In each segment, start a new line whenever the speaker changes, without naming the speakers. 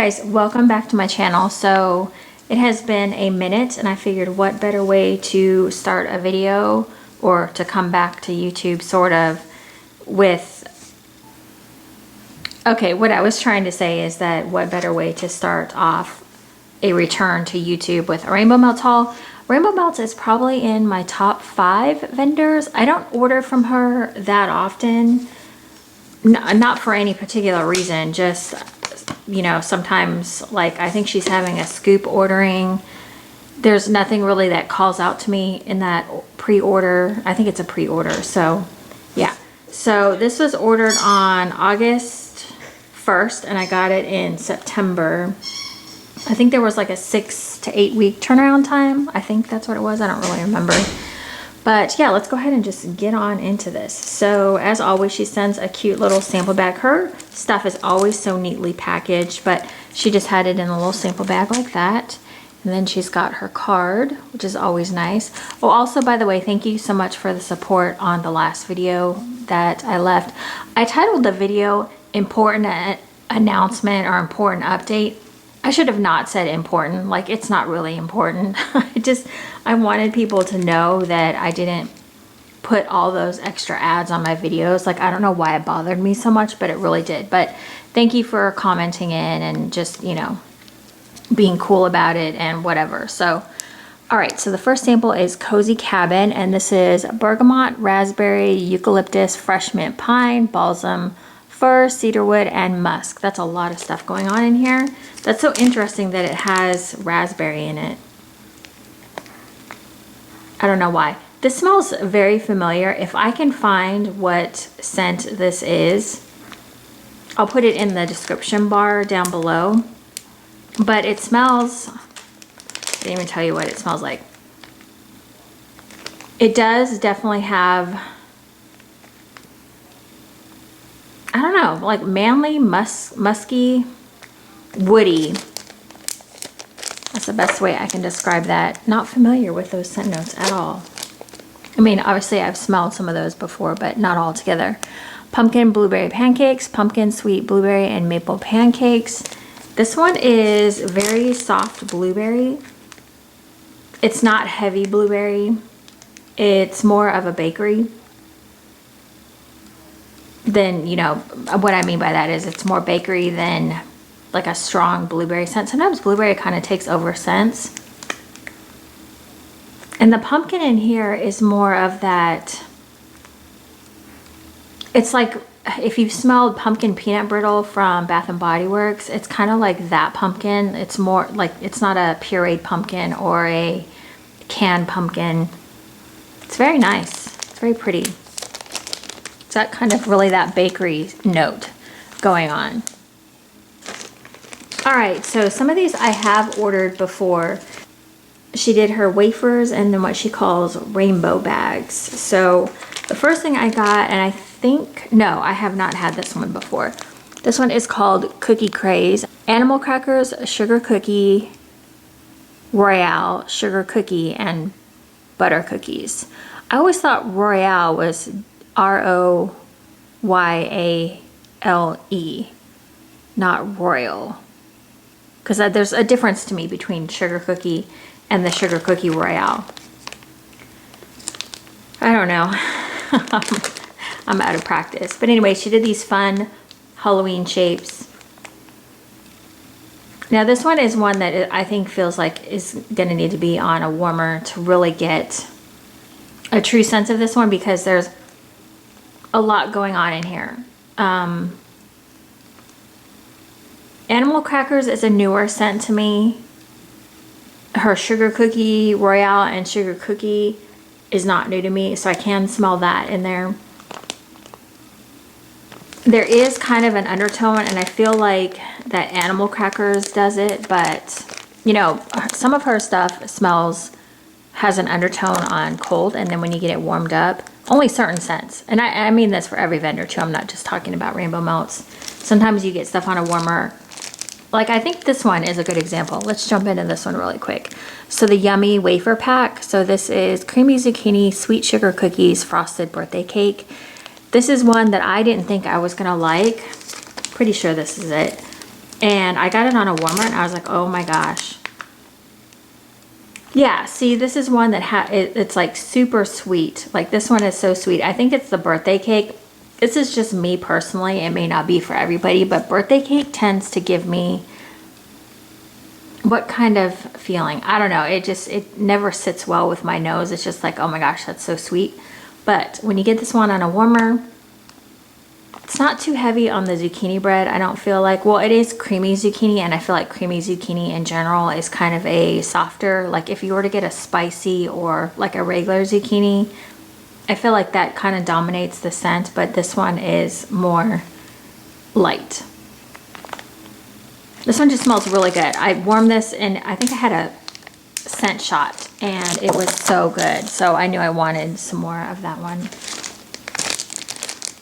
guys, welcome back to my channel. So it has been a minute and I figured what better way to start a video or to come back to YouTube sort of with, okay, what I was trying to say is that what better way to start off a return to YouTube with a Rainbow Melts haul. Rainbow Melts is probably in my top 5 vendors. I don't order from her that often, not for any particular reason, just, you know, sometimes like I think she's having a scoop ordering. There's nothing really that calls out to me in that pre-order. I think it's a pre-order, so yeah. So this was ordered on August 1st and I got it in September. I think there was like a 6 to 8 week turnaround time. I think that's what it was. I don't really remember. But yeah, let's go ahead and just get on into this. So as always, she sends a cute little sample bag. Her stuff is always so neatly packaged, but she just had it in a little sample bag like that. And then she's got her card, which is always nice. Oh, also, by the way, thank you so much for the support on the last video that I left. I titled the video Important Announcement or Important Update. I should have not said important, like it's not really important. I wanted people to know that I didn't put all those extra ads on my videos. Like, I don't know why it bothered me so much, but it really did. But thank you for commenting in and just, you know, being cool about it and whatever. So, all right, so the first sample is Cozy Cabin, and this is bergamot, raspberry, eucalyptus, fresh mint pine, balsam, fir, cedarwood, and musk. That's a lot of stuff going on in here. That's so interesting that it has raspberry in it. I don't know why. This smells very familiar. If I can find what scent this is, I'll put it in the description bar down below. But it smells, I didn't even tell you what it smells like. It does definitely have, I don't know, like manly, musky, woody. That's the best way I can describe that. Not familiar with those scent notes at all. I mean, obviously I've smelled some of those before, but not all together. Pumpkin blueberry pancakes, pumpkin sweet blueberry and maple pancakes. This one is very soft blueberry. It's not heavy blueberry. It's more of a bakery. Then, you know, what I mean by that is it's more bakery than like a strong blueberry scent. Sometimes blueberry kind of takes over scents. And the pumpkin in here is more of that, it's like if you've smelled pumpkin peanut brittle from Bath and Body Works, it's kind of like that pumpkin. It's more like, it's not a pureed pumpkin or a canned pumpkin. It's very nice. It's very pretty. It's that kind of really that bakery note going on. All right, so some of these I have ordered before. She did her wafers and then what she calls rainbow bags. So the first thing I got, and I think, no, I have not had this one before. This one is called Cookie Craze. Animal crackers, sugar cookie, Royale, sugar cookie, and butter cookies. I always thought Royale was R-O-Y-A-L-E, not Royal. Because there's a difference to me between sugar cookie and the sugar cookie Royale. I don't know. I'm out of practice. But anyway, she did these fun Halloween shapes. Now this one is one that I think feels like is going to need to be on a warmer to really get a true sense of this one, because there's a lot going on in here. Animal crackers is a newer scent to me. Her sugar cookie Royale and sugar cookie is not new to me, so I can smell that in there. There is kind of an undertone, and I feel like that Animal Crackers does it, but you know, some of her stuff has an undertone on cold, and then when you get it warmed up, only certain scents. And I mean this for every vendor too. I'm not just talking about Rainbow Melts. Sometimes you get stuff on a warmer. Like, I think this one is a good example. Let's jump into this one really quick. So the Yummy Wafer Pack. So this is creamy zucchini, sweet sugar cookies, frosted birthday cake. This is one that I didn't think I was gonna like. Pretty sure this is it. And I got it on a warmer and I was like, oh my gosh. Yeah, see, this is one that it's like super sweet. Like this one is so sweet. I think it's the birthday cake. This is just me personally. It may not be for everybody, but birthday cake tends to give me what kind of feeling? I don't know. It never sits well with my nose. It's just like, oh my gosh, that's so sweet. But when you get this one on a warmer, it's not too heavy on the zucchini bread. I don't feel like, well, it is creamy zucchini, and I feel like creamy zucchini in general is kind of a softer, like if you were to get a spicy or like a regular zucchini, I feel like that kind of dominates the scent, but this one is more light. This one just smells really good. I warmed this and I think I had a scent shot and it was so good. So I knew I wanted some more of that one.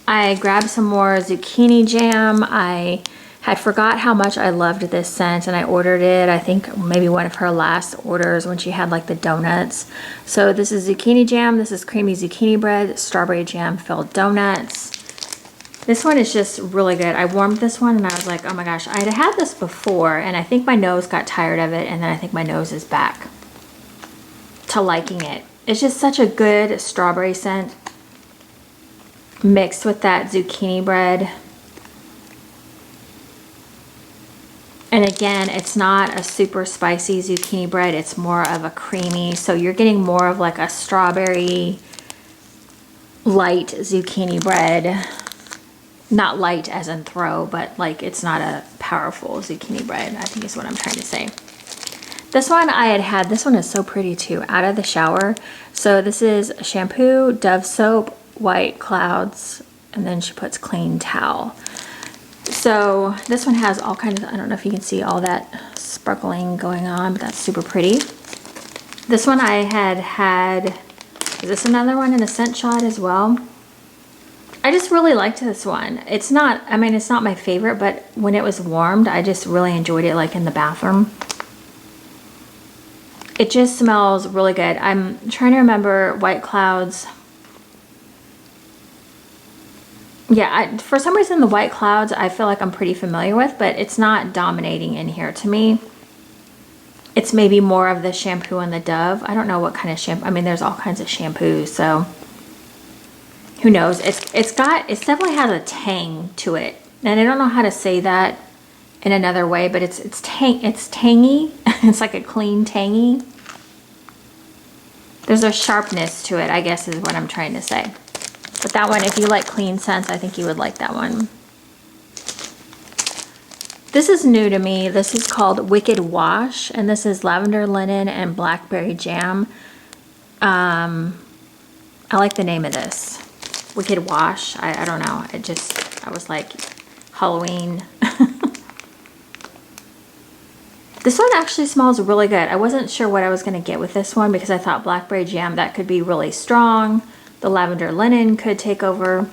I grabbed some more zucchini jam. I had forgot how much I loved this scent and I ordered it. I think maybe one of her last orders when she had like the donuts. So this is zucchini jam. This is creamy zucchini bread, strawberry jam filled donuts. This one is just really good. I warmed this one and I was like, oh my gosh, I had this before and I think my nose got tired of it, and then I think my nose is back to liking it. It's just such a good strawberry scent mixed with that zucchini bread. And again, it's not a super spicy zucchini bread. It's more of a creamy. So you're getting more of like a strawberry light zucchini bread. Not light as in throw, but like it's not a powerful zucchini bread, I think is what I'm trying to say. This one I had, this one is so pretty too, out of the shower. So this is shampoo, Dove soap, white clouds, and then she puts clean towel. So this one has all kinds of, I don't know if you can see all that sparkling going on, but that's super pretty. This one I had, is this another one in a scent shot as well? I just really liked this one. It's not, I mean, it's not my favorite, but when it was warmed, I just really enjoyed it like in the bathroom. It just smells really good. I'm trying to remember white clouds. Yeah, for some reason the white clouds I feel like I'm pretty familiar with, but it's not dominating in here to me. It's maybe more of the shampoo and the Dove. I don't know what kind of shampoo. I mean, there's all kinds of shampoos, so who knows? It definitely has a tang to it, and I don't know how to say that in another way, but it's tangy. It's like a clean tangy. There's a sharpness to it, I guess is what I'm trying to say. But that one, if you like clean scents, I think you would like that one. This is new to me. This is called Wicked Wash, and this is lavender linen and blackberry jam. I like the name of this. Wicked Wash. I don't know. I was like, Halloween. This one actually smells really good. I wasn't sure what I was going to get with this one because I thought blackberry jam, that could be really strong. The lavender linen could take over.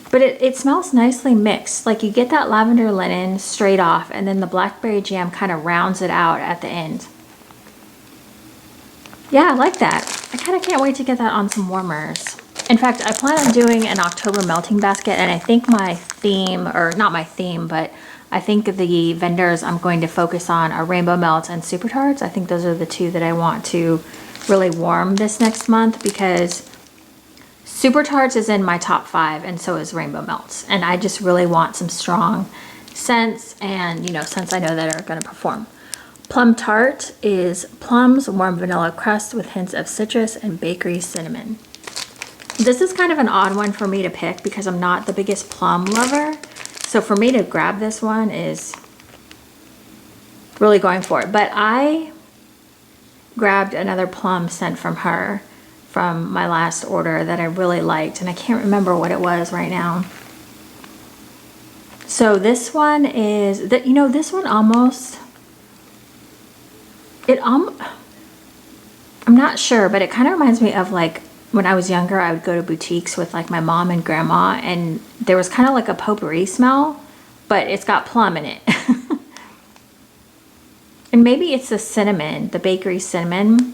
But it smells nicely mixed. Like you get that lavender linen straight off, and then the blackberry jam kind of rounds it out at the end. Yeah, I like that. I kind of can't wait to get that on some warmers. In fact, I plan on doing an October melting basket, and I think my theme, or not my theme, but I think the vendors I'm going to focus on are Rainbow Melts and Super Tarts. I think those are the two that I want to really warm this next month, because Super Tarts is in my top 5 and so is Rainbow Melts. And I just really want some strong scents, and scents I know that are going to perform. Plum Tart is plums, warm vanilla crust with hints of citrus and bakery cinnamon. This is kind of an odd one for me to pick because I'm not the biggest plum lover. So for me to grab this one is really going for it. But I grabbed another plum scent from her from my last order that I really liked, and I can't remember what it was right now. So this one is that, this one almost, I'm not sure, but it kind of reminds me of like when I was younger, I would go to boutiques with like my mom and grandma, and there was kind of like a potpourri smell, but it's got plum in it. And maybe it's the cinnamon, the bakery cinnamon.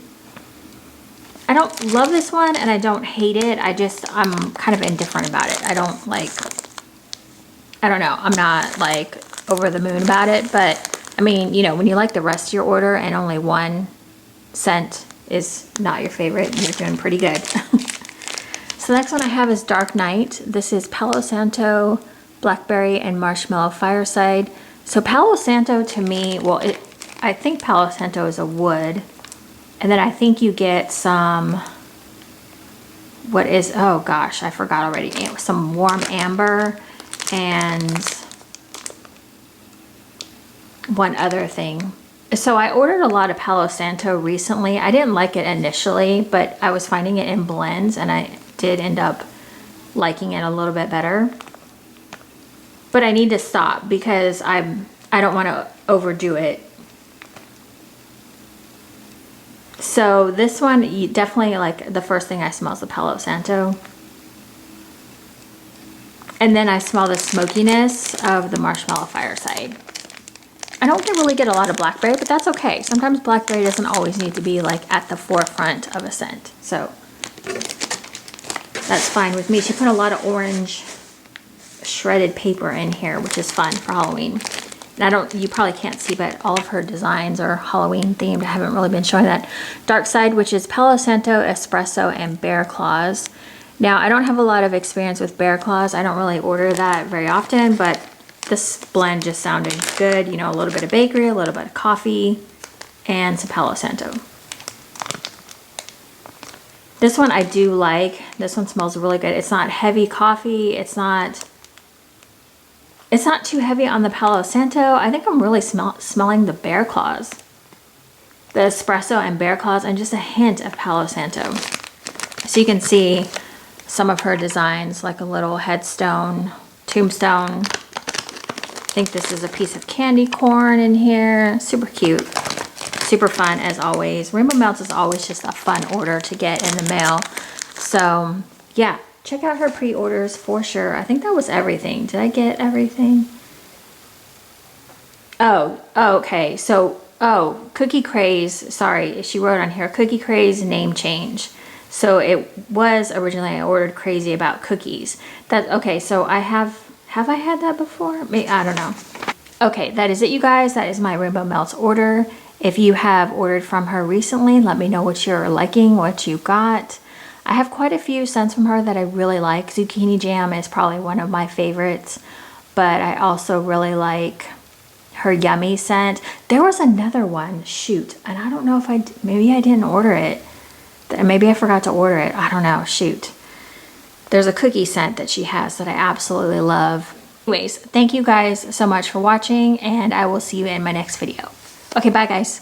I don't love this one and I don't hate it. I'm kind of indifferent about it. I I don't know, I'm not like over the moon about it, but I mean, you know, when you like the rest of your order and only one scent is not your favorite, you're doing pretty good. So the next one I have is Dark Night. This is Palo Santo, Blackberry, and Marshmallow Fireside. So Palo Santo to me, well, I think Palo Santo is a wood. And then I think you get some, oh gosh, I forgot already. Some warm amber and one other thing. So I ordered a lot of Palo Santo recently. I didn't like it initially, but I was finding it in blends and I did end up liking it a little bit better. But I need to stop because I don't want to overdo it. So this one, you definitely like the first thing I smell is the Palo Santo. And then I smell the smokiness of the Marshmallow Fireside. I don't really get a lot of blackberry, but that's okay. Sometimes blackberry doesn't always need to be like at the forefront of a scent. So that's fine with me. She put a lot of orange shredded paper in here, which is fun for Halloween. And you probably can't see, but all of her designs are Halloween themed. I haven't really been showing that. Dark Side, which is Palo Santo, Espresso, and Bear Claws. Now, I don't have a lot of experience with Bear Claws. I don't really order that very often, but this blend just sounded good. You know, a little bit of bakery, a little bit of coffee, and some Palo Santo. This one I do like. This one smells really good. It's not heavy coffee. It's not too heavy on the Palo Santo. I think I'm really smelling the Bear Claws. The Espresso and Bear Claws and just a hint of Palo Santo. So you can see some of her designs, like a little headstone, tombstone. I think this is a piece of candy corn in here. Super cute. Super fun as always. Rainbow Melts is always just a fun order to get in the mail. So yeah, check out her pre-orders for sure. I think that was everything. Did I get everything? Oh, okay. So, Cookie Craze, sorry, she wrote on here, Cookie Craze name change. So it was originally, I ordered Crazy About Cookies. Okay, so have I had that before? Maybe, I don't know. Okay, that is it, you guys. That is my Rainbow Melts order. If you have ordered from her recently, let me know what you're liking, what you got. I have quite a few scents from her that I really like. Zucchini Jam is probably one of my favorites, but I also really like her Yummy scent. There was another one, shoot, and I don't know if maybe I didn't order it. Maybe I forgot to order it. I don't know, shoot. There's a cookie scent that she has that I absolutely love. Anyways, thank you guys so much for watching, and I will see you in my next video. Okay, bye guys.